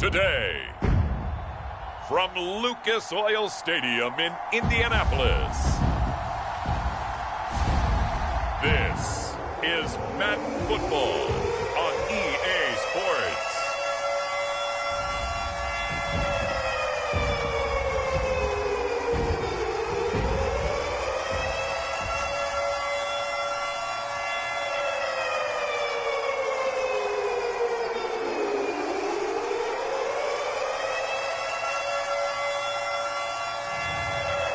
today. From Lucas Oil Stadium in Indianapolis, this is Madden Football on EA Sports.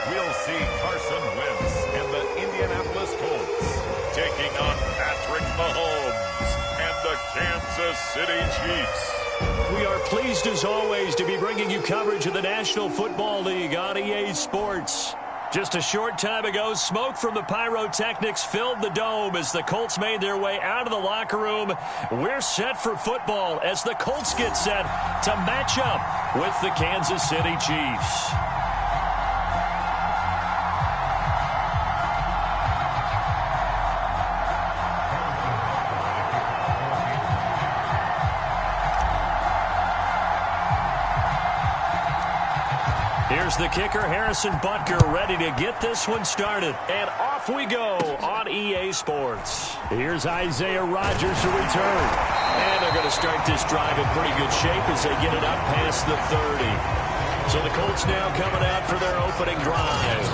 We'll see Carson Wentz and the Indianapolis Colts taking on Patrick Mahomes and the Kansas City Chiefs. We are pleased as always to be bringing you coverage of the National Football League on EA Sports. Just a short time ago, smoke from the pyrotechnics filled the dome as the Colts made their way out of the locker room. We're set for football as the Colts get set to match up with the Kansas City Chiefs. Here's the kicker, Harrison Butker, ready to get this one started. And off we go on EA Sports. Here's Isaiah Rodgers to return. And they're going to start this drive in pretty good shape as they get it up past the 30. So the Colts now coming out for their opening drive.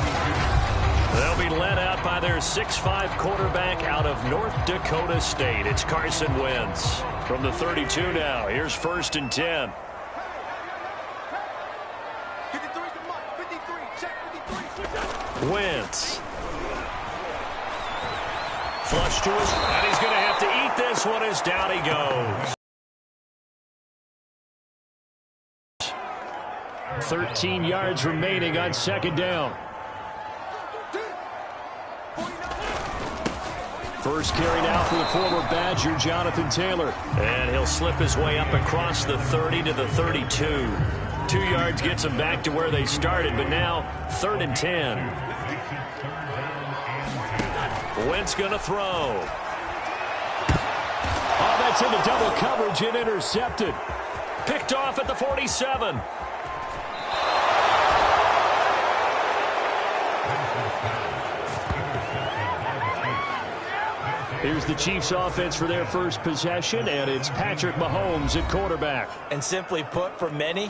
They'll be led out by their 6'5" quarterback out of North Dakota State. It's Carson Wentz. From the 32 now, here's 1st and 10. Wentz. Flush to his, and he's going to have to eat this one as down he goes. 13 yards remaining on 2nd down. First carry now for the former Badger, Jonathan Taylor. And he'll slip his way up across the 30 to the 32. 2 yards gets them back to where they started, but now 3rd and 10. Wentz going to throw. Oh, that's into double coverage and intercepted. Picked off at the 47. Here's the Chiefs offense for their first possession, and it's Patrick Mahomes at quarterback. And simply put, for many,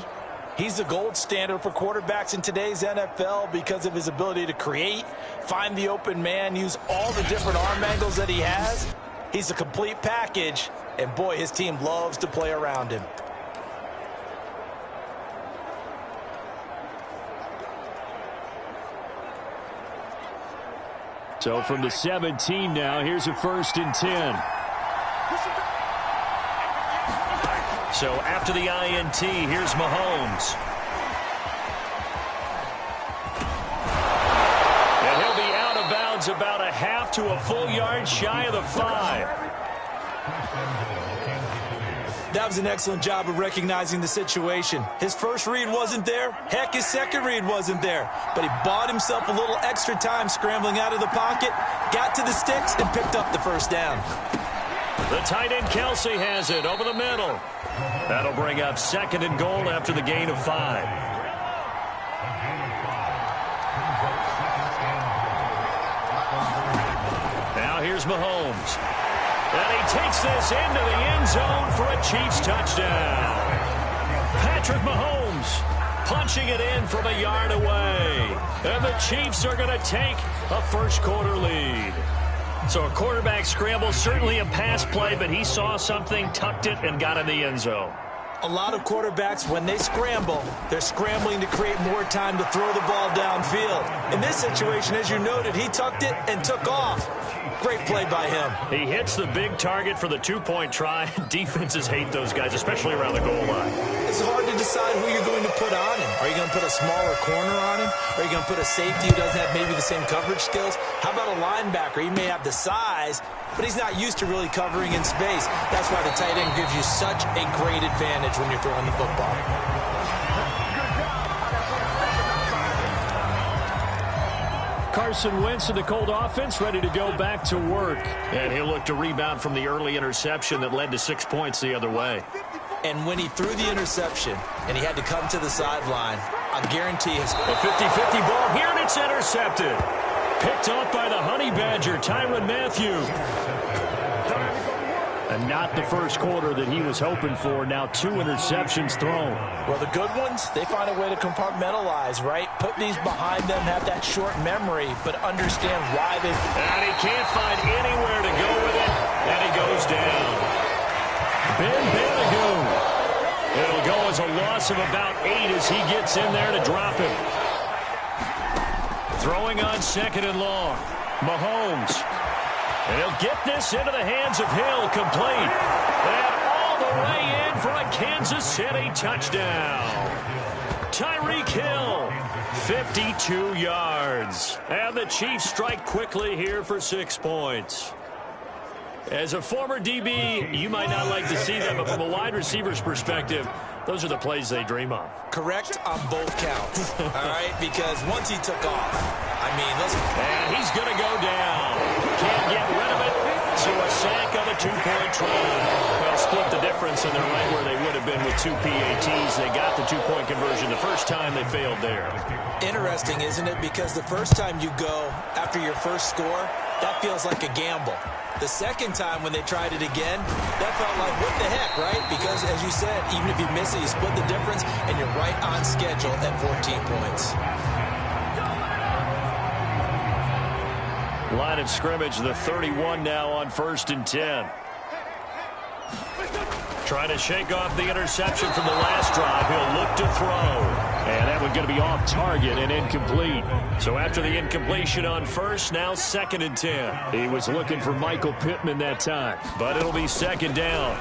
he's the gold standard for quarterbacks in today's NFL because of his ability to create, find the open man, use all the different arm angles that he has. He's a complete package, and boy, his team loves to play around him. So from the 17 now, here's a 1st and 10. So after the INT, here's Mahomes. And he'll be out of bounds about a half to a full yard shy of the 5. That was an excellent job of recognizing the situation. His first read wasn't there. Heck, his second read wasn't there. But he bought himself a little extra time scrambling out of the pocket, got to the sticks, and picked up the 1st down. The tight end Kelsey has it over the middle. That'll bring up 2nd and goal after the gain of 5. Now here's Mahomes. And he takes this into the end zone for a Chiefs touchdown. Patrick Mahomes punching it in from a yard away. And the Chiefs are going to take a first-quarter lead. So a quarterback scramble, certainly a pass play, but he saw something, tucked it, and got in the end zone. A lot of quarterbacks, when they scramble, they're scrambling to create more time to throw the ball downfield. In this situation, as you noted, he tucked it and took off. Great play by him. He hits the big target for the 2-point try. Defenses hate those guys, especially around the goal line. It's hard to decide who you're going to put on him. Are you going to put a smaller corner on him? Are you going to put a safety who doesn't have maybe the same coverage skills? How about a linebacker? He may have the size, but he's not used to really covering in space. That's why the tight end gives you such a great advantage when you're throwing the football. Carson Wentz and the Colt offense ready to go back to work. And he'll look to rebound from the early interception that led to 6 points the other way. And when he threw the interception and he had to come to the sideline, I guarantee his... A 50-50 ball here, and it's intercepted. Picked off by the Honey Badger, Tyrann Mathieu. And not the first quarter that he was hoping for. Now 2 interceptions thrown. Well, the good ones, they find a way to compartmentalize, right? Put these behind them, have that short memory, but understand why they... And he can't find anywhere to go with it, and he goes down. Ben Banogu. It'll go as a loss of about 8 as he gets in there to drop him. Throwing on 2nd and long. Mahomes. And he'll get this into the hands of Hill, complete. And all the way in for a Kansas City touchdown. Tyreek Hill, 52 yards. And the Chiefs strike quickly here for 6 points. As a former DB, you might not like to see that, but from a wide receiver's perspective, those are the plays they dream of. Correct on both counts, all right? Because once he took off, I mean, listen. And he's going to go down. Can't get rid of it. So a sack on a 2-point try. Well, split the difference, and they're right where they would have been with 2 PATs. They got the 2-point conversion the first time. They failed there. Interesting, isn't it? Because the first time you go after your first score, that feels like a gamble. The second time when they tried it again, that felt like, what the heck, right? Because, as you said, even if you miss it, you split the difference, and you're right on schedule at 14 points. Line of scrimmage, the 31 now on 1st and 10. Trying to shake off the interception from the last drive. He'll look to throw. And that one's going to be off target and incomplete. So after the incompletion on 1st, now 2nd and 10. He was looking for Michael Pittman that time, but it'll be 2nd down.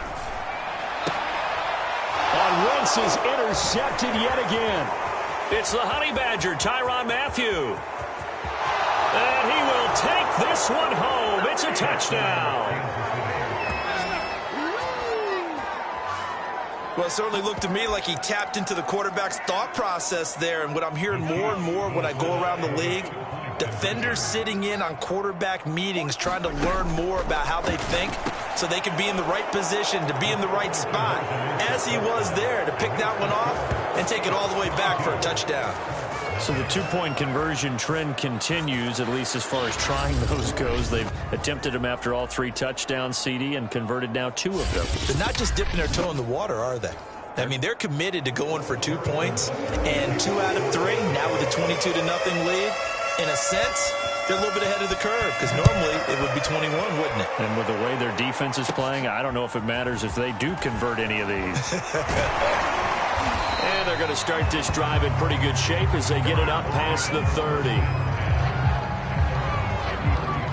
On Wentz is intercepted yet again. It's the Honey Badger, Tyrann Mathieu. And he will take this one home. It's a touchdown. Well, it certainly looked to me like he tapped into the quarterback's thought process there. And what I'm hearing more and more when I go around the league, defenders sitting in on quarterback meetings trying to learn more about how they think so they can be in the right position to be in the right spot, as he was there, to pick that one off and take it all the way back for a touchdown. So the 2-point conversion trend continues, at least as far as trying those goes. They've attempted them after all 3 touchdowns, CD, and converted now 2 of them. They're not just dipping their toe in the water, are they? I mean, they're committed to going for 2 points, and 2 out of 3, now with a 22-0 lead. In a sense, they're a little bit ahead of the curve, because normally it would be 21, wouldn't it? And with the way their defense is playing, I don't know if it matters if they do convert any of these. And they're going to start this drive in pretty good shape as they get it up past the 30.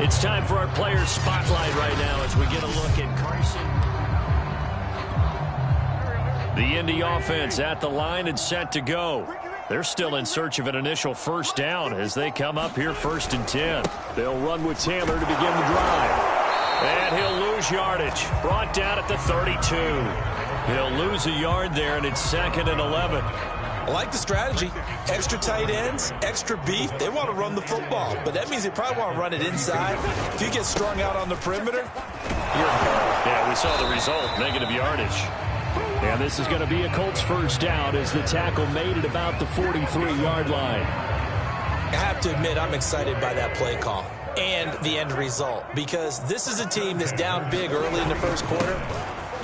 It's time for our player spotlight right now as we get a look at Carson. The Indy offense at the line and set to go. They're still in search of an initial 1st down as they come up here 1st and 10. They'll run with Taylor to begin the drive. And he'll lose yardage. Brought down at the 32. He'll lose a yard there, and it's 2nd and 11. I like the strategy. Extra tight ends, extra beef. They want to run the football, but that means they probably want to run it inside. If you get strung out on the perimeter, you're in trouble. Yeah, we saw the result, negative yardage. And this is going to be a Colts 1st down as the tackle made it about the 43-yard line. I have to admit, I'm excited by that play call and the end result, because this is a team that's down big early in the 1st quarter.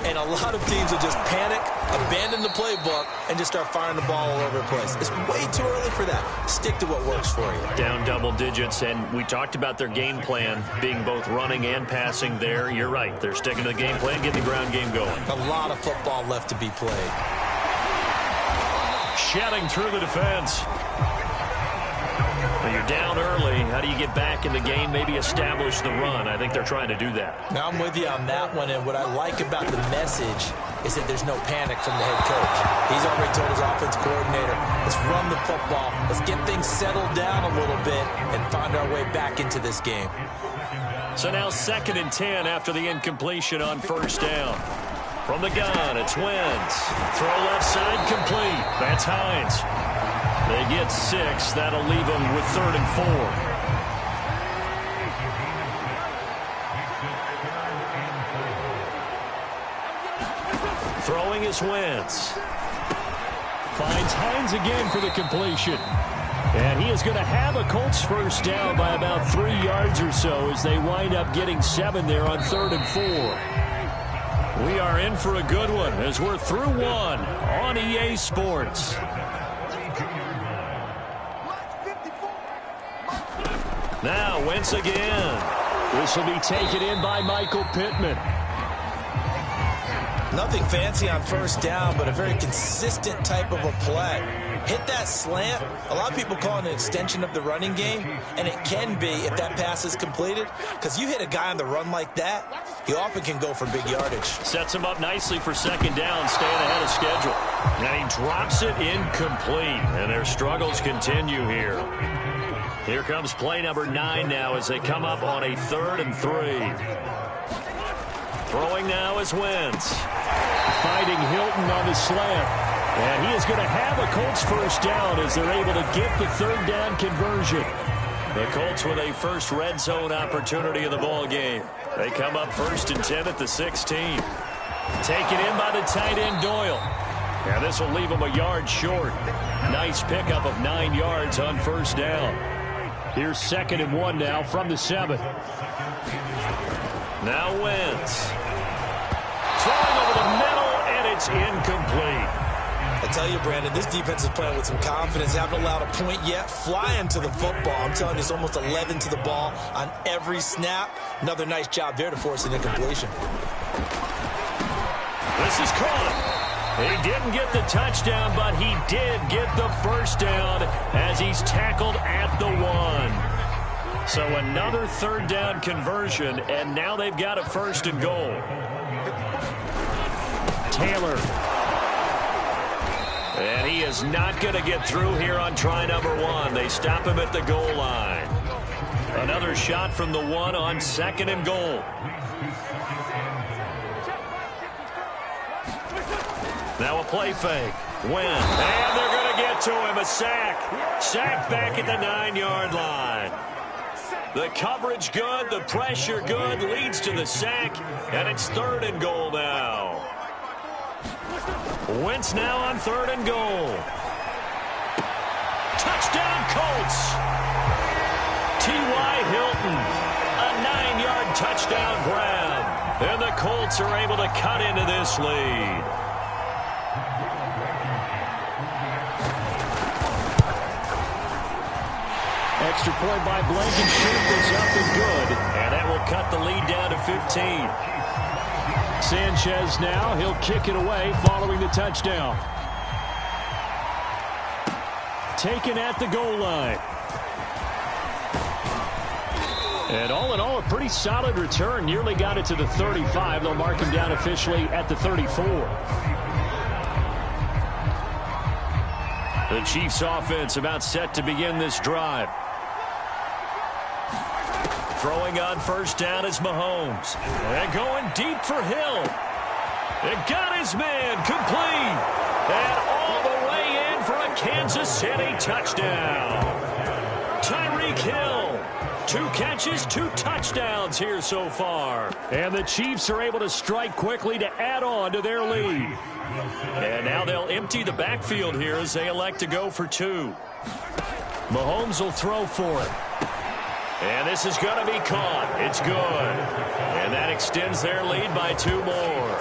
And a lot of teams will just panic, abandon the playbook, and just start firing the ball all over the place. It's way too early for that. Stick to what works for you. Down double digits, and we talked about their game plan being both running and passing there. You're right. They're sticking to the game plan, getting the ground game going. A lot of football left to be played. Shedding through the defense. Well, you're down early. How do you get back in the game, maybe establish the run? I think they're trying to do that. Now, I'm with you on that one, and what I like about the message is that there's no panic from the head coach. He's already told his offense coordinator, let's run the football, let's get things settled down a little bit and find our way back into this game. So now 2nd and 10 after the incompletion on 1st down. From the gun, it's Wentz. Throw left side complete. That's Hines. They get 6. That'll leave them with 3rd and 4. Throwing throwing is Wentz. Finds Hines again for the completion. And he is going to have a Colts first down by about 3 yards or so as they wind up getting 7 there on 3rd and 4. We are in for a good one as we're through one on EA Sports. Now Wentz again. This will be taken in by Michael Pittman. Nothing fancy on first down, but a very consistent type of a play. Hit that slant. A lot of people call it an extension of the running game, and it can be if that pass is completed, because you hit a guy on the run like that, he often can go for big yardage. Sets him up nicely for second down, staying ahead of schedule. And he drops it incomplete, and their struggles continue here. Here comes play number 9 now as they come up on a 3rd and 3. Throwing now is Wentz. Fighting Hilton on the slant. And he is going to have a Colts first down as they're able to get the 3rd down conversion. The Colts with a first red zone opportunity in the ball game. They come up 1st and 10 at the 16. Taken in by the tight end Doyle. And this will leave him a yard short. Nice pickup of 9 yards on first down. Here's 2nd and 1 now from the 7. Now Wentz. Throwing over the middle, and it's incomplete. I tell you, Brandon, this defense is playing with some confidence. They haven't allowed a point yet. Flying to the football. I'm telling you, it's almost 11 to the ball on every snap. Another nice job there to force an incompletion. This is caught. He didn't get the touchdown, but he did get the first down as he's tackled at the 1. So another 3rd down conversion, and now they've got a 1st and goal. Taylor. And he is not going to get through here on try number 1. They stop him at the goal line. Another shot from the 1 on 2nd and goal. Now a play fake. Win. And they're going to get to him. A sack. Sacked back at the 9-yard line. The coverage good. The pressure good. Leads to the sack. And it's 3rd and goal now. Wentz now on 3rd and goal. Touchdown Colts. T.Y. Hilton. A 9-yard touchdown grab. And the Colts are able to cut into this lead. Extra point by Blankenship is up and good. And that will cut the lead down to 15. Sanchez now, he'll kick it away following the touchdown. Taken at the goal line. And all in all, a pretty solid return. Nearly got it to the 35. They'll mark him down officially at the 34. The Chiefs offense about set to begin this drive. Throwing on first down is Mahomes. And going deep for Hill. And got his man complete. And all the way in for a Kansas City touchdown. Tyreek Hill. 2 catches, 2 touchdowns here so far. And the Chiefs are able to strike quickly to add on to their lead. And now they'll empty the backfield here as they elect to go for 2. Mahomes will throw for it. And this is going to be caught. It's good. And that extends their lead by 2 more.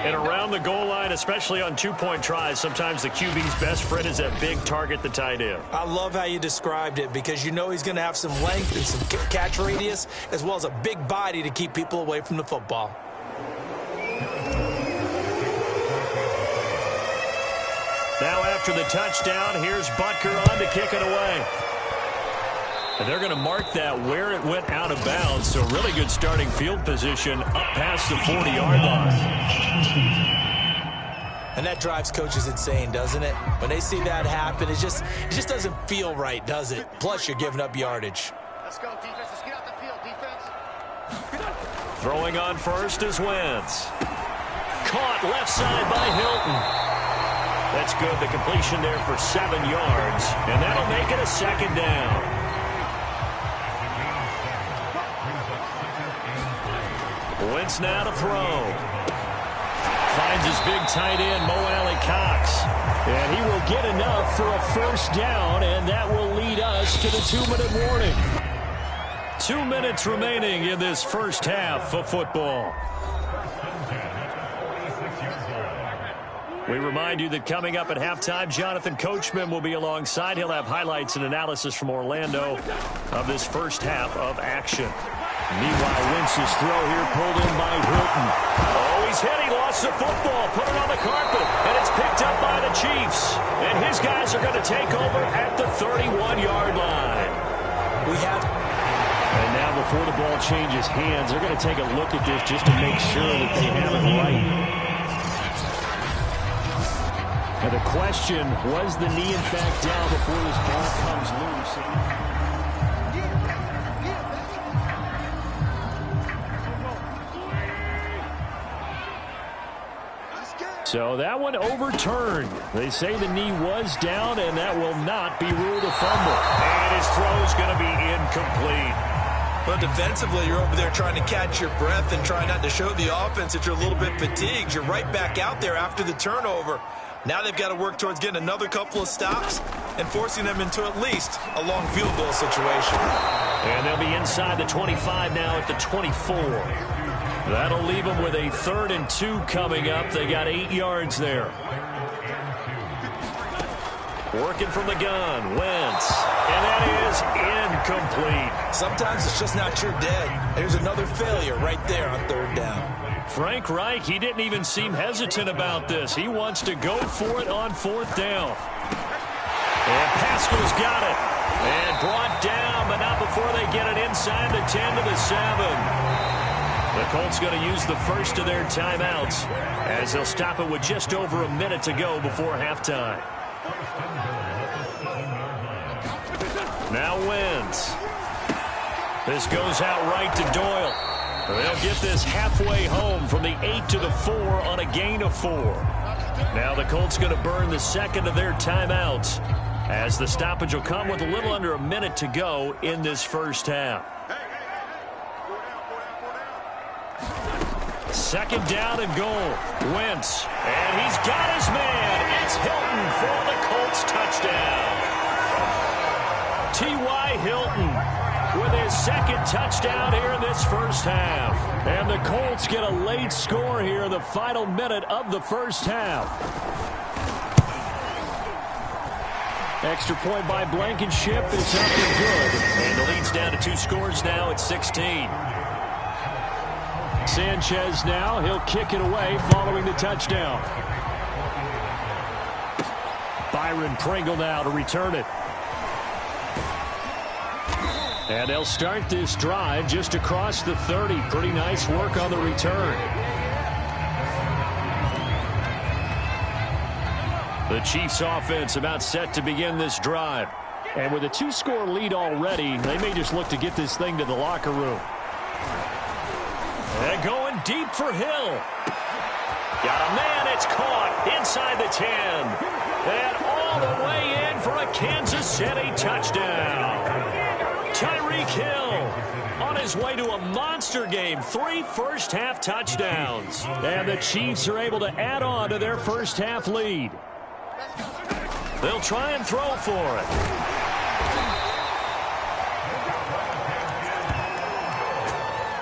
And around the goal line, especially on 2-point tries, sometimes the QB's best friend is that big target, the tight end. I love how you described it because you know he's going to have some length and some catch radius as well as a big body to keep people away from the football. Now after the touchdown, here's Butker on to kick it away. And they're going to mark that where it went out of bounds. So really good starting field position up past the 40-yard line. And that drives coaches insane, doesn't it? When they see that happen, it just doesn't feel right, does it? Plus, you're giving up yardage. Let's go, defense. Let's get out the field, defense. Throwing on first is Wentz. Caught left side by Hilton. That's good. The completion there for 7 yards. And that'll make it a 2nd down. Wentz now to throw. finds his big tight end, Mo Alley-Cox. And he will get enough for a first down, and that will lead us to the 2-minute warning. 2 minutes remaining in this first half of football. We remind you that coming up at halftime, Jonathan Coachman will be alongside. He'll have highlights and analysis from Orlando of this first half of action. Meanwhile, Wentz's throw here pulled in by Hilton. Oh, he's hit. He lost the football. Put it on the carpet, and it's picked up by the Chiefs. And his guys are going to take over at the 31-yard line. And now before the ball changes hands, they're going to take a look at this just to make sure that they have it right. And the question, was the knee in fact down before this ball comes loose? So that one overturned. They say the knee was down, and that will not be ruled a fumble. And his throw is going to be incomplete. Well, defensively, you're over there trying to catch your breath and try not to show the offense that you're a little bit fatigued. You're right back out there after the turnover. Now they've got to work towards getting another couple of stops and forcing them into at least a long field goal situation. And they'll be inside the 25 now at the 24. That'll leave them with a 3rd and 2 coming up. They got 8 yards there. Working from the gun, Wentz. And that is incomplete. Sometimes it's just not your day. There's another failure right there on 3rd down. Frank Reich, he didn't even seem hesitant about this. He wants to go for it on 4th down. And Pascal's got it. And brought down, but not before they get it inside the 10 to the 7. The Colts going to use the first of their timeouts as they'll stop it with just over a minute to go before halftime. Now Wentz. This goes out right to Doyle. They'll get this halfway home from the 8 to the 4 on a gain of 4. Now the Colts going to burn the second of their timeouts as the stoppage will come with a little under a minute to go in this first half. 2nd down and goal. Wentz. And he's got his man. It's Hilton for the Colts touchdown. T.Y. Hilton with his 2nd touchdown here in this first half. And the Colts get a late score here in the final minute of the first half. Extra point by Blankenship is up and good. And the lead's down to 2 scores now at 16. Sanchez now, he'll kick it away following the touchdown. Byron Pringle now to return it. And they'll start this drive just across the 30. Pretty nice work on the return. The Chiefs offense about set to begin this drive. And with a 2-score lead already, they may just look to get this thing to the locker room. And going deep for Hill. Got a man, it's caught inside the 10. And all the way in for a Kansas City touchdown. Tyreek Hill on his way to a monster game. 3 first-half touchdowns. And the Chiefs are able to add on to their first-half lead. They'll try and throw for it.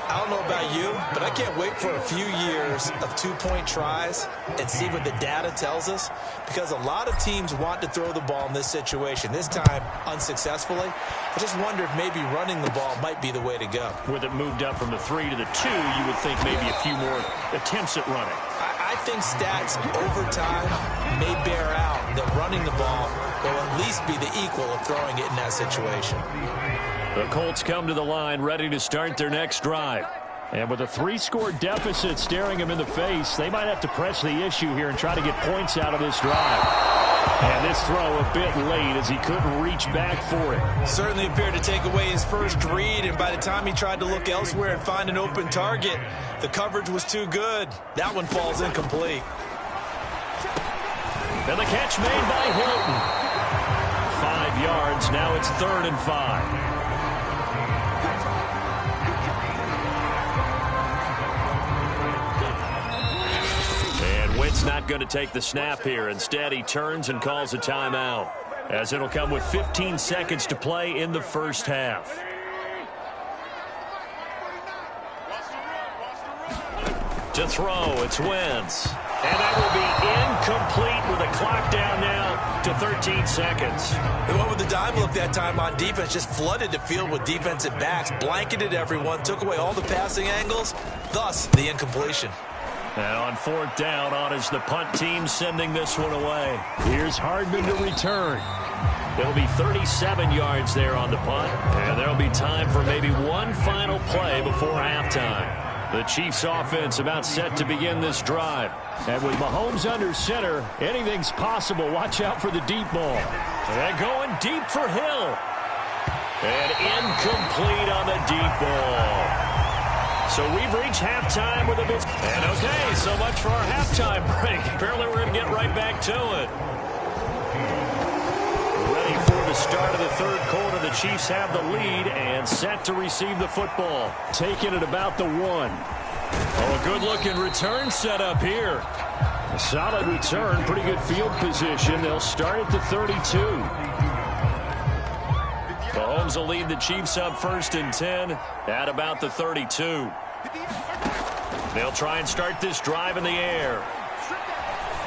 I don't know about you, but I can't wait for a few years of 2-point tries and see what the data tells us, because a lot of teams want to throw the ball in this situation, this time unsuccessfully. I just wonder if maybe running the ball might be the way to go. With it moved up from the 3 to the 2, you would think maybe a few more attempts at running. I think stats over time may bear out that running the ball will at least be the equal of throwing it in that situation. The Colts come to the line ready to start their next drive. And with a 3-score deficit staring them in the face, they might have to press the issue here and try to get points out of this drive. And this throw a bit late as he couldn't reach back for it. Certainly appeared to take away his first read, and by the time he tried to look elsewhere and find an open target, the coverage was too good. That one falls incomplete. And the catch made by Hilton. 5 yards, now it's 3rd and 5. He's not going to take the snap here. Instead, he turns and calls a timeout, as it'll come with 15 seconds to play in the first half. To throw, it's Wentz. And that will be incomplete with a clock down now to 13 seconds. They went with the dime look that time on defense, just flooded the field with defensive backs, blanketed everyone, took away all the passing angles, thus the incompletion. And on fourth down, on is the punt team sending this one away. Here's Hardman to return. It'll be 37 yards there on the punt, and there'll be time for maybe one final play before halftime. The Chiefs offense about set to begin this drive. And with Mahomes under center, anything's possible. Watch out for the deep ball. And going deep for Hill. And incomplete on the deep ball. So we've reached halftime with a bit. And okay, so much for our halftime break. Apparently we're going to get right back to it. Ready for the start of the third quarter. The Chiefs have the lead and set to receive the football. Taking it about the 1. Oh, a good-looking return set up here. A solid return, pretty good field position. They'll start at the 32. Mahomes will lead the Chiefs up 1st and 10 at about the 32. They'll try and start this drive in the air.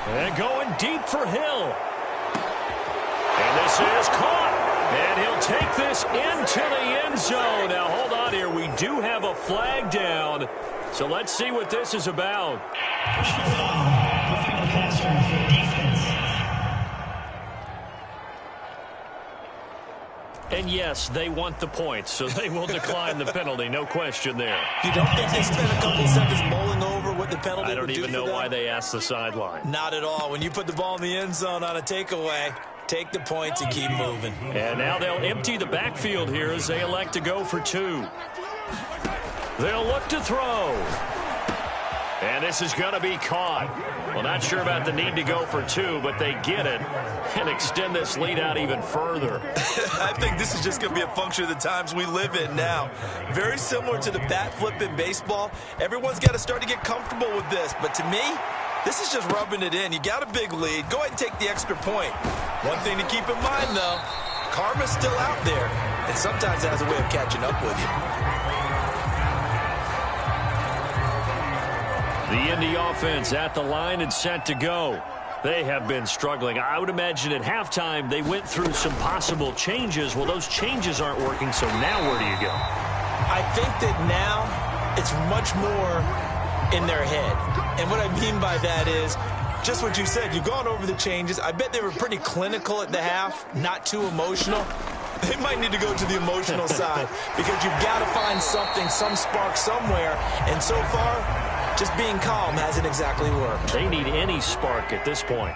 And going deep for Hill. And this is caught. And he'll take this into the end zone. Now, hold on here. We do have a flag down. So let's see what this is about. And yes, they want the points, so they will decline the penalty. No question there. You don't think they spent a couple seconds mulling over what the penalty I don't would even do know for them? why they asked the sideline. Not at all. When you put the ball in the end zone on a takeaway, take the points and keep moving. And now they'll empty the backfield here as they elect to go for 2. They'll look to throw. And this is going to be caught. Well, not sure about the need to go for 2, but they get it and extend this lead out even further. I think this is just going to be a function of the times we live in now. Very similar to the bat flip in baseball. Everyone's got to start to get comfortable with this. But to me, this is just rubbing it in. You got a big lead. Go ahead and take the extra point. One thing to keep in mind, though, karma's still out there. And sometimes it has a way of catching up with you. The Indy offense at the line and set to go. They have been struggling. I would imagine at halftime they went through some possible changes. Well, those changes aren't working, so now where do you go? I think that now it's much more in their head. And what I mean by that is just what you said. You've gone over the changes. I bet they were pretty clinical at the half, not too emotional. They might need to go to the emotional side because you've got to find something, some spark somewhere. And so far, just being calm hasn't exactly worked. They need any spark at this point.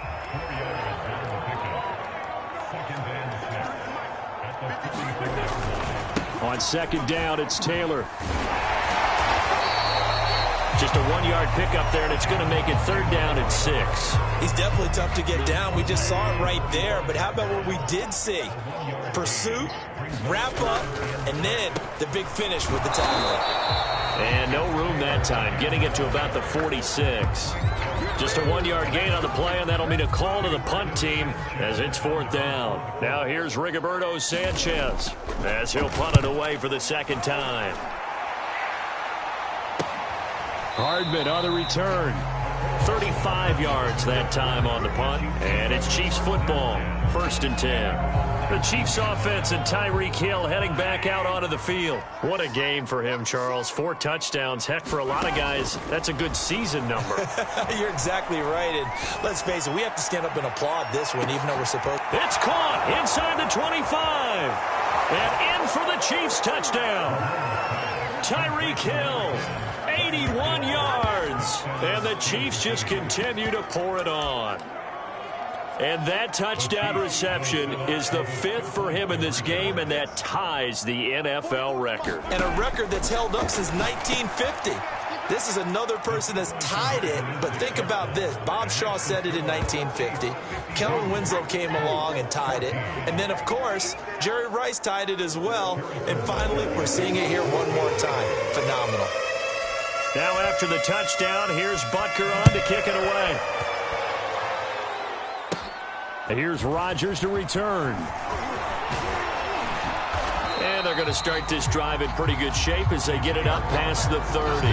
On 2nd down, it's Taylor. Just a 1-yard pickup there, and it's going to make it 3rd down and 6. He's definitely tough to get down. We just saw it right there. But how about what we did see? Pursuit, wrap up, and then the big finish with the tackle. And no room that time, getting it to about the 46. Just a 1-yard gain on the play, and that'll mean a call to the punt team as it's 4th down. Now here's Rigoberto Sanchez as he'll punt it away for the 2nd time. Hardman on the return. 35 yards that time on the punt, and it's Chiefs football, 1st and 10. The Chiefs offense and Tyreek Hill heading back out onto the field. What a game for him, Charles. 4 touchdowns. Heck, for a lot of guys, that's a good season number. You're exactly right. And let's face it, we have to stand up and applaud this one, even though we're supposed to. It's caught inside the 25. And in for the Chiefs touchdown. Tyreek Hill, 81 yards. And the Chiefs just continue to pour it on. And that touchdown reception is the 5th for him in this game, and that ties the NFL record. And a record that's held up since 1950. This is another person that's tied it, but think about this. Bob Shaw said it in 1950. Kellen Winslow came along and tied it. And then, of course, Jerry Rice tied it as well. And finally, we're seeing it here one more time. Phenomenal. Now after the touchdown, here's Butker on to kick it away. Here's Rodgers to return. And they're going to start this drive in pretty good shape as they get it up past the 30.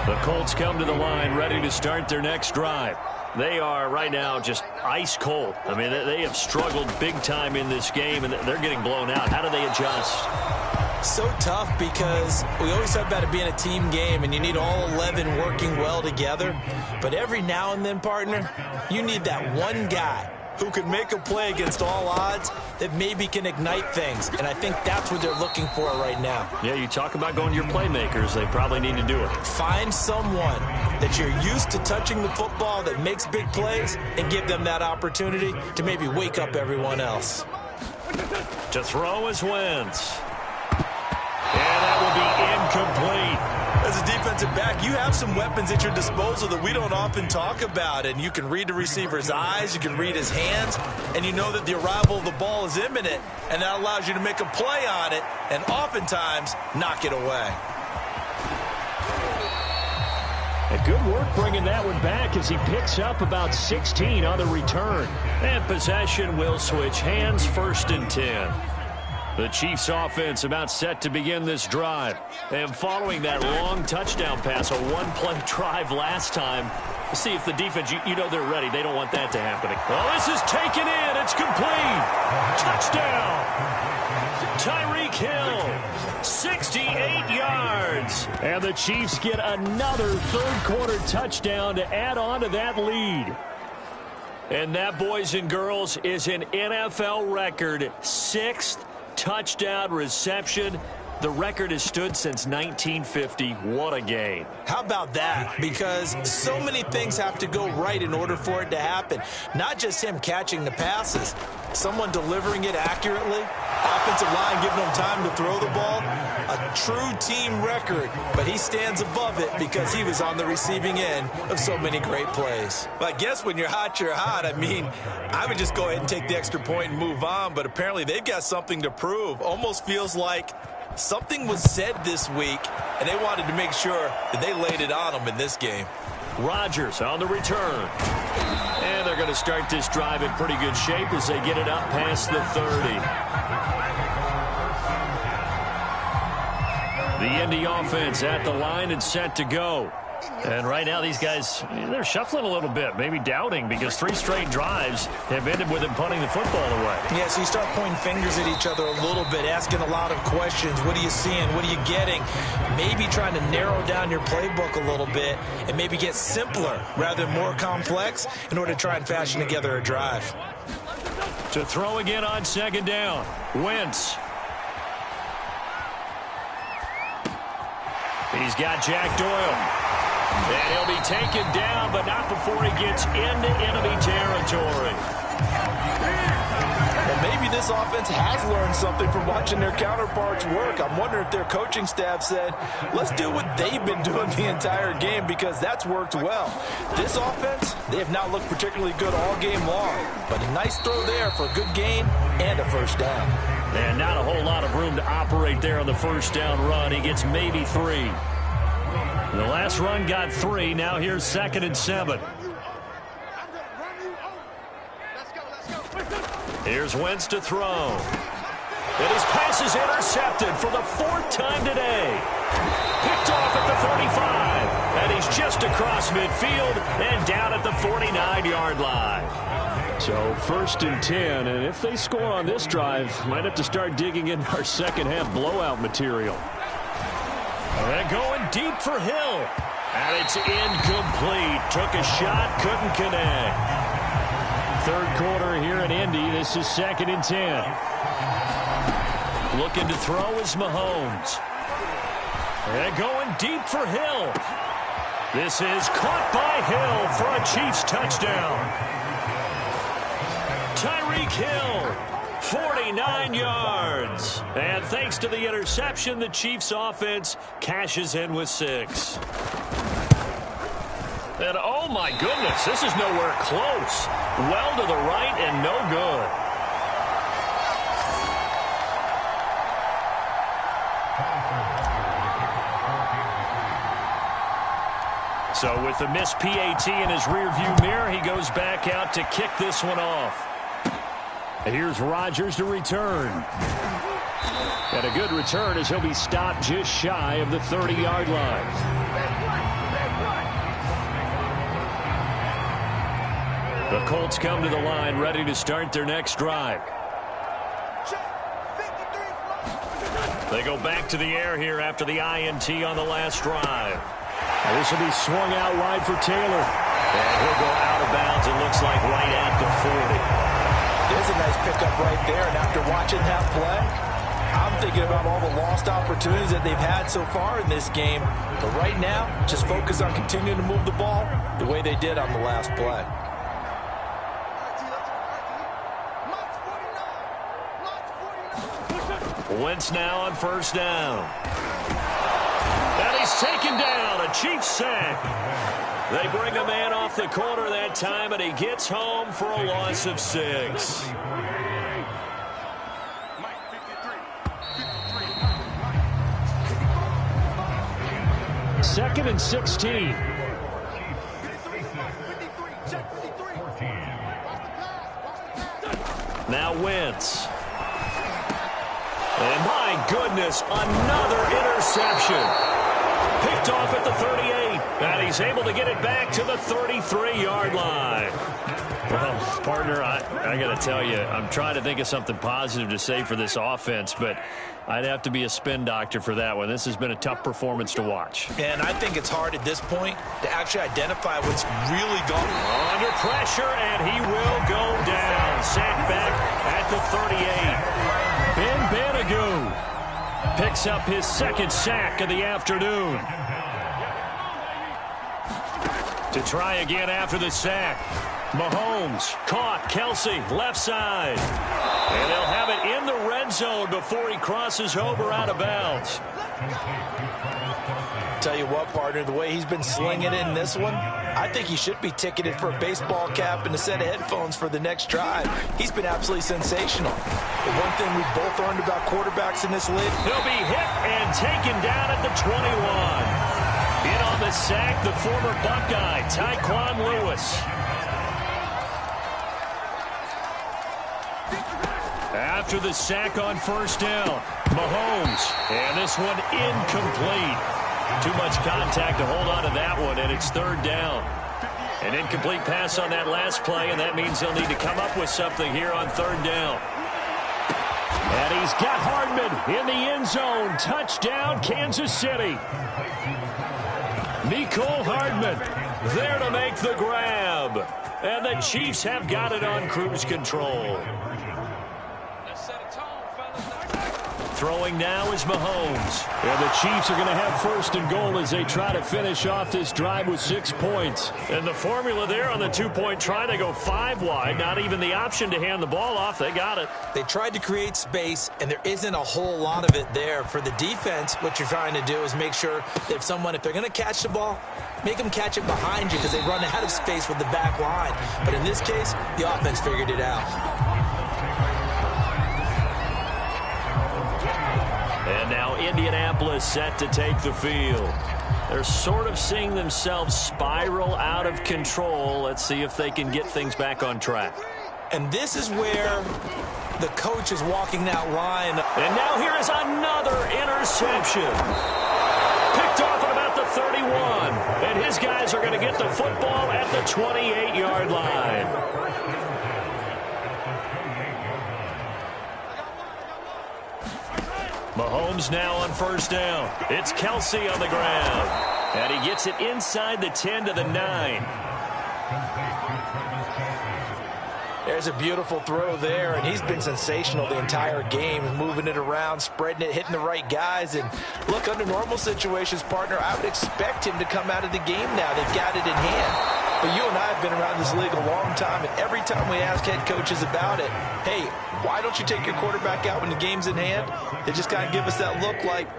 The Colts come to the line ready to start their next drive. They are right now just ice cold. I mean, they have struggled big time in this game, and they're getting blown out. How do they adjust? So tough because we always talk about it being a team game, and you need all 11 working well together. But every now and then, partner, you need that one guy who can make a play against all odds that maybe can ignite things. And I think that's what they're looking for right now. Yeah, you talk about going to your playmakers. They probably need to do it. Find someone that you're used to touching the football that makes big plays and give them that opportunity to maybe wake up everyone else. To throw is Wentz. And that will be incomplete. As a defensive back, you have some weapons at your disposal that we don't often talk about, and you can read the receiver's eyes, you can read his hands, and you know that the arrival of the ball is imminent, and that allows you to make a play on it and oftentimes knock it away. A good work bringing that one back as he picks up about 16 on the return. And possession will switch hands, 1st and 10. The Chiefs offense about set to begin this drive. And following that long touchdown pass, a one-play drive last time, we'll see if the defense, you know they're ready. They don't want that to happen. Well, this is taken in. It's complete. Touchdown. Tyreek Hill, 68 yards. And the Chiefs get another third-quarter touchdown to add on to that lead. And that, boys and girls, is an NFL record 6th touchdown reception. The record has stood since 1950. What a game. How about that? Because so many things have to go right in order for it to happen. Not just him catching the passes, someone delivering it accurately, offensive line giving him time to throw the ball. A true team record, but he stands above it because he was on the receiving end of so many great plays. But I guess when you're hot, you're hot. I mean, I would just go ahead and take the extra point and move on, but apparently they've got something to prove. Almost feels like something was said this week, and they wanted to make sure that they laid it on them in this game. Rodgers on the return. And they're going to start this drive in pretty good shape as they get it up past the 30. The Indy offense at the line and set to go. And right now these guys, they're shuffling a little bit, maybe doubting, because 3 straight drives have ended with them punting the football away. Yeah, so you start pointing fingers at each other a little bit, asking a lot of questions. What are you seeing? What are you getting? Maybe trying to narrow down your playbook a little bit and maybe get simpler rather than more complex in order to try and fashion together a drive. To throw again on 2nd down. Wentz. He's got Jack Doyle. And he'll be taken down, but not before he gets into enemy territory. Well, maybe this offense has learned something from watching their counterparts work. I'm wondering if their coaching staff said, let's do what they've been doing the entire game, because that's worked well. This offense, they have not looked particularly good all game long, but a nice throw there for a good gain and a 1st down. And not a whole lot of room to operate there on the 1st down run. He gets maybe 3. The last run got 3. Now here's 2nd and 7. Here's Wentz to throw. And his pass is intercepted for the 4th time today. Picked off at the 45. And he's just across midfield and down at the 49-yard line. So 1st and 10. And if they score on this drive, might have to start digging in our second-half blowout material. And going deep for Hill. And it's incomplete. Took a shot, couldn't connect. 3rd quarter here in Indy. This is 2nd and 10. Looking to throw is Mahomes. And going deep for Hill. This is caught by Hill for a Chiefs touchdown. Tyreek Hill. 49 yards. And thanks to the interception, the Chiefs offense cashes in with 6. And oh my goodness, this is nowhere close. Well to the right and no good. So with the missed PAT in his rearview mirror, he goes back out to kick this one off. Here's Rodgers to return. And a good return as he'll be stopped just shy of the 30-yard line. The Colts come to the line ready to start their next drive. They go back to the air here after the INT on the last drive. And this will be swung out wide for Taylor. And he'll go out of bounds, it looks like, right at the 40. There's a nice pickup right there, and after watching that play, I'm thinking about all the lost opportunities that they've had so far in this game. But right now, just focus on continuing to move the ball the way they did on the last play. Wentz now on first down. And he's taken down, a Chiefs sack. They bring a man off the corner that time, and he gets home for a loss of 6. Second and 16. Now Wentz. And my goodness, another interception. Picked off at the 38, and he's able to get it back to the 33-yard line. Well, partner, I got to tell you, I'm trying to think of something positive to say for this offense, but I'd have to be a spin doctor for that one. This has been a tough performance to watch. And I think it's hard at this point to actually identify what's really going on. Under pressure, and he will go down. Sacked back at the 38. Ben Banagoo picks up his second sack of the afternoon. To try again after the sack. Mahomes caught. Kelsey left side. And they'll have it in the red zone before he crosses over out of bounds. Tell you what, partner, the way he's been slinging it in this one, I think he should be ticketed for a baseball cap and a set of headphones for the next drive. He's been absolutely sensational. The one thing we've both learned about quarterbacks in this league, he'll be hit and taken down at the 21. In on the sack, the former Buckeye, Tyquan Lewis. After the sack on first down, Mahomes. And this one incomplete. Too much contact to hold on to that one, and it's third down. An incomplete pass on that last play, and that means they'll need to come up with something here on third down. And he's got Hardman in the end zone. Touchdown, Kansas City. Mecole Hardman there to make the grab. And the Chiefs have got it on cruise control. Throwing now is Mahomes. And the Chiefs are going to have first and goal as they try to finish off this drive with 6 points. And the formula there on the two-point try, they go 5 wide. Not even the option to hand the ball off. They got it. They tried to create space, and there isn't a whole lot of it there. For the defense, what you're trying to do is make sure that if they're going to catch the ball, make them catch it behind you because they run out of space with the back line. But in this case, the offense figured it out. And now Indianapolis set to take the field. They're sort of seeing themselves spiral out of control. Let's see if they can get things back on track. And this is where the coach is walking that line. And now here is another interception. Picked off at about the 31. And his guys are going to get the football at the 28-yard line. Mahomes now on first down. It's Kelsey on the ground. And he gets it inside the 10 to the 9. There's a beautiful throw there, and he's been sensational the entire game, moving it around, spreading it, hitting the right guys. And look, under normal situations, partner, I would expect him to come out of the game now. They've got it in hand. But you and I have been around this league a long time, and every time we ask head coaches about it, hey, why don't you take your quarterback out when the game's in hand? They just kind of give us that look like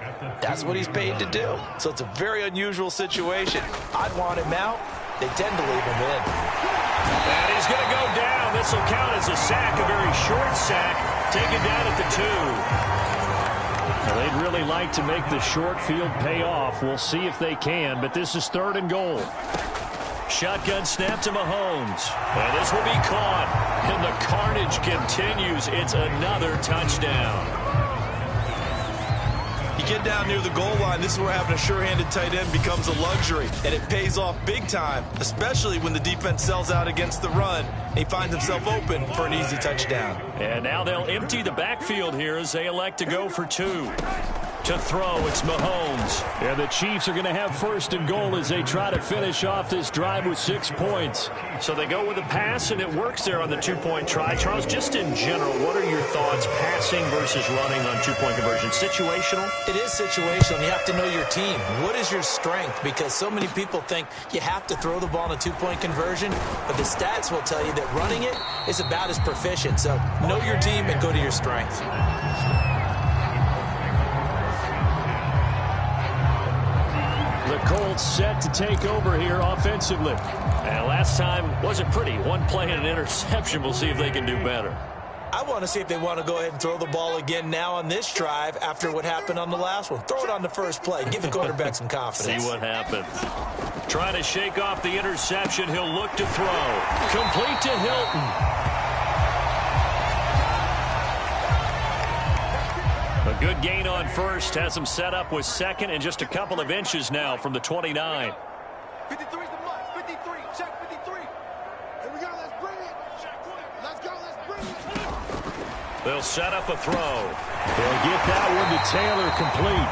that's what he's paid to do. So it's a very unusual situation. I'd want him out. They tend to leave him in. And he's going to go down. This will count as a sack, a very short sack, taken down at the 2. Well, they'd really like to make the short field pay off. We'll see if they can, but this is 3rd and goal. Shotgun snap to Mahomes. And this will be caught. And the carnage continues. It's another touchdown. You get down near the goal line, this is where having a sure-handed tight end becomes a luxury. And it pays off big time, especially when the defense sells out against the run. And he finds himself open for an easy touchdown. And now they'll empty the backfield here as they elect to go for 2. To throw, it's Mahomes. And the Chiefs are going to have 1st and goal as they try to finish off this drive with 6 points. So they go with a pass, and it works there on the 2-point try. Charles, just in general, what are your thoughts passing versus running on 2-point conversion? Situational? It is situational. You have to know your team. What is your strength? Because so many people think you have to throw the ball in a 2-point conversion, but the stats will tell you that running it is about as proficient. So know your team and go to your strength. The Colts set to take over here offensively. And last time wasn't pretty. 1 play and an interception. We'll see if they can do better. I want to see if they want to go ahead and throw the ball again now on this drive after what happened on the last one. Throw it on the first play. Give the quarterback some confidence. See what happens. Trying to shake off the interception. He'll look to throw. Complete to Hilton. A good gain on first. Has him set up with 2nd and just a couple of inches now from the 29. 53's the mark. 53. Check 53. Here we go. Let's bring it. Let's go. Let's bring it. They'll set up a throw. They'll get that one to Taylor complete.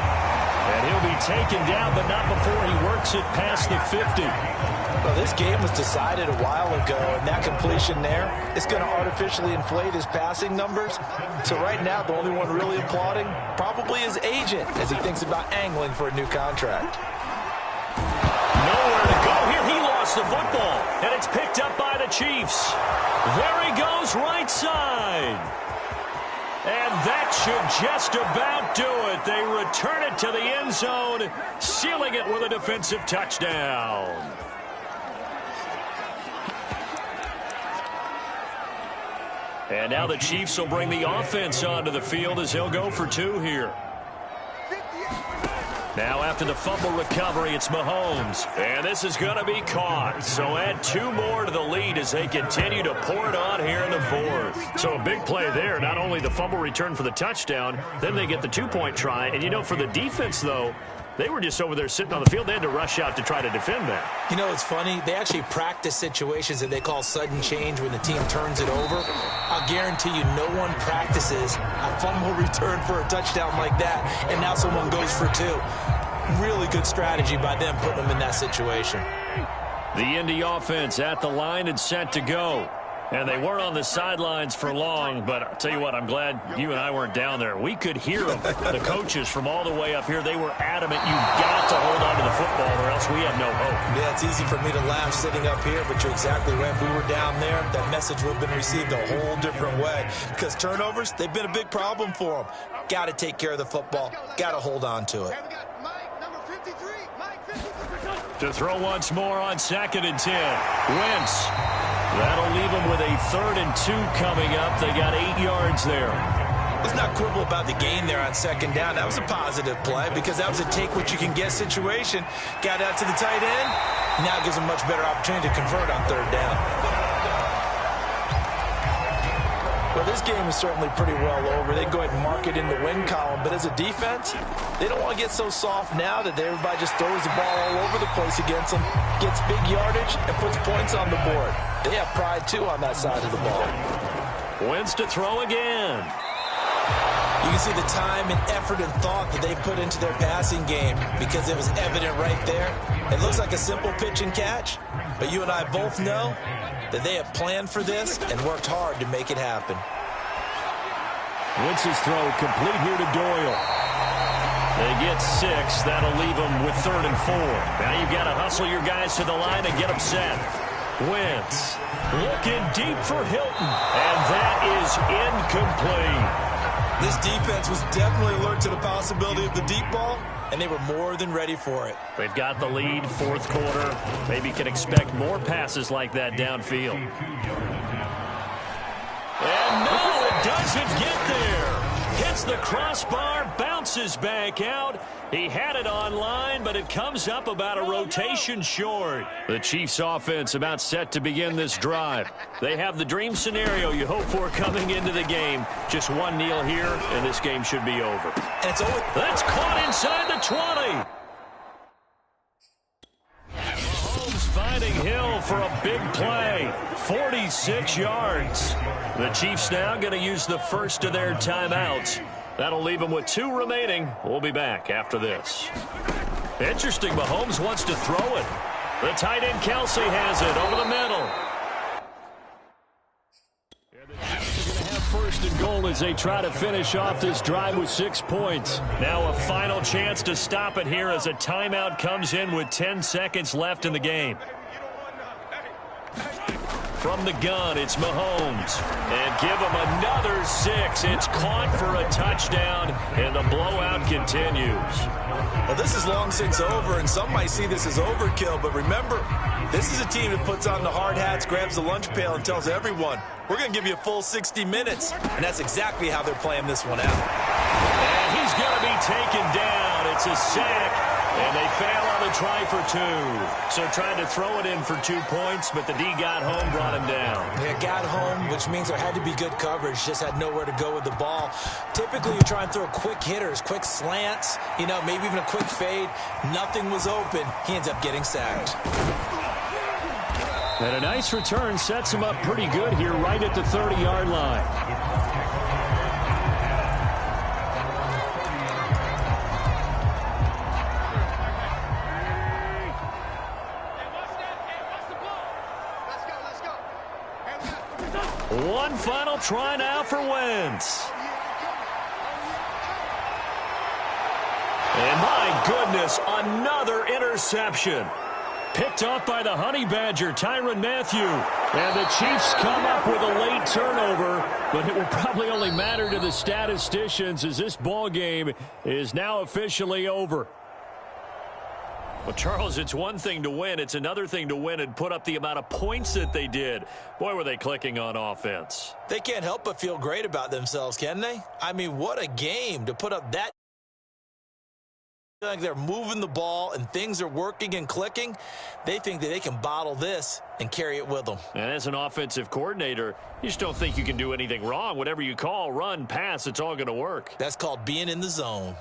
And he'll be taken down, but not before he works it past the 50. Well, this game was decided a while ago, and that completion there is going to artificially inflate his passing numbers. So right now, the only one really applauding probably his agent as he thinks about angling for a new contract. Nowhere to go here. He lost the football, and it's picked up by the Chiefs. There he goes, right side. And that should just about do it. They return it to the end zone, sealing it with a defensive touchdown. And now the Chiefs will bring the offense onto the field as they'll go for 2 here. Now after the fumble recovery, it's Mahomes. And this is going to be caught. So add 2 more to the lead as they continue to pour it on here in the 4th. So a big play there. Not only the fumble return for the touchdown, then they get the 2-point try. And, you know, for the defense, though, they were just over there sitting on the field. They had to rush out to try to defend that. You know, it's funny. They actually practice situations that they call sudden change when the team turns it over. I'll guarantee you no one practices a fumble return for a touchdown like that, and now someone goes for 2. Really good strategy by them putting them in that situation. The Indy offense at the line and set to go. And they weren't on the sidelines for long, but I'll tell you what, I'm glad you and I weren't down there. We could hear them, the coaches from all the way up here. They were adamant, you've got to hold on to the football or else we have no hope. Yeah, it's easy for me to laugh sitting up here, but you're exactly right. If we were down there, that message would have been received a whole different way. Because turnovers, they've been a big problem for them. Got to take care of the football. Got to hold on to it. To throw once more on 2nd and 10. Wentz. That'll leave them with a 3rd and 2 coming up. They got 8 yards there. Let's not quibble about the gain there on 2nd down. That was a positive play because that was a take-what-you-can-get situation. Got out to the tight end. Now gives them a much better opportunity to convert on 3rd down. Well, this game is certainly pretty well over. They go ahead and mark it in the win column. But as a defense, they don't want to get so soft now that everybody just throws the ball all over the place against them, gets big yardage, and puts points on the board. They have pride, too, on that side of the ball. Wins to throw again. You can see the time and effort and thought that they put into their passing game because it was evident right there. It looks like a simple pitch and catch, but you and I both know that they have planned for this and worked hard to make it happen. Wentz's throw complete here to Doyle. They get 6. That'll leave them with 3rd and 4. Now you've got to hustle your guys to the line and get them set. Wentz looking deep for Hilton, and that is incomplete. This defense was definitely alert to the possibility of the deep ball, and they were more than ready for it. They've got the lead, 4th quarter. Maybe can expect more passes like that downfield. And no, it doesn't get there. Hits the crossbar, bounces bounces back out. He had it online, but it comes up about a rotation short. The Chiefs offense about set to begin this drive. They have the dream scenario you hope for coming into the game. Just one kneel here, and this game should be over. And it's over. That's caught inside the 20. Mahomes finding Hill for a big play. 46 yards. The Chiefs now going to use the first of their timeouts. That'll leave them with 2 remaining. We'll be back after this. Interesting, Mahomes wants to throw it. The tight end Kelsey has it over the middle. The Chiefs are going to have first and goal as they try to finish off this drive with 6 points. Now a final chance to stop it here as a timeout comes in with 10 seconds left in the game. From the gun, it's Mahomes. And give him another 6. It's caught for a touchdown, and the blowout continues. Well, this is long since over, and some might see this as overkill. But remember, this is a team that puts on the hard hats, grabs the lunch pail, and tells everyone, we're going to give you a full 60 minutes. And that's exactly how they're playing this one out. And he's going to be taken down. It's a sack. And they fail on the try for 2. So trying to throw it in for 2 points, but the D got home, brought him down. They got home, which means there had to be good coverage. Just had nowhere to go with the ball. Typically, you try and throw quick hitters, quick slants, maybe even a quick fade. Nothing was open. He ends up getting sacked. And a nice return sets him up pretty good here right at the 30-yard line. One final try now for Wentz. And my goodness, another interception. Picked off by the Honey Badger, Tyrann Mathieu. And the Chiefs come up with a late turnover, but it will probably only matter to the statisticians as this ball game is now officially over. Well, Charles, it's one thing to win. It's another thing to win and put up the amount of points that they did. Boy, were they clicking on offense. They can't help but feel great about themselves, can they? I mean, what a game to put up that. Like they're moving the ball and things are working and clicking. They think that they can bottle this and carry it with them. And as an offensive coordinator, you just don't think you can do anything wrong. Whatever you call, run, pass, it's all going to work. That's called being in the zone.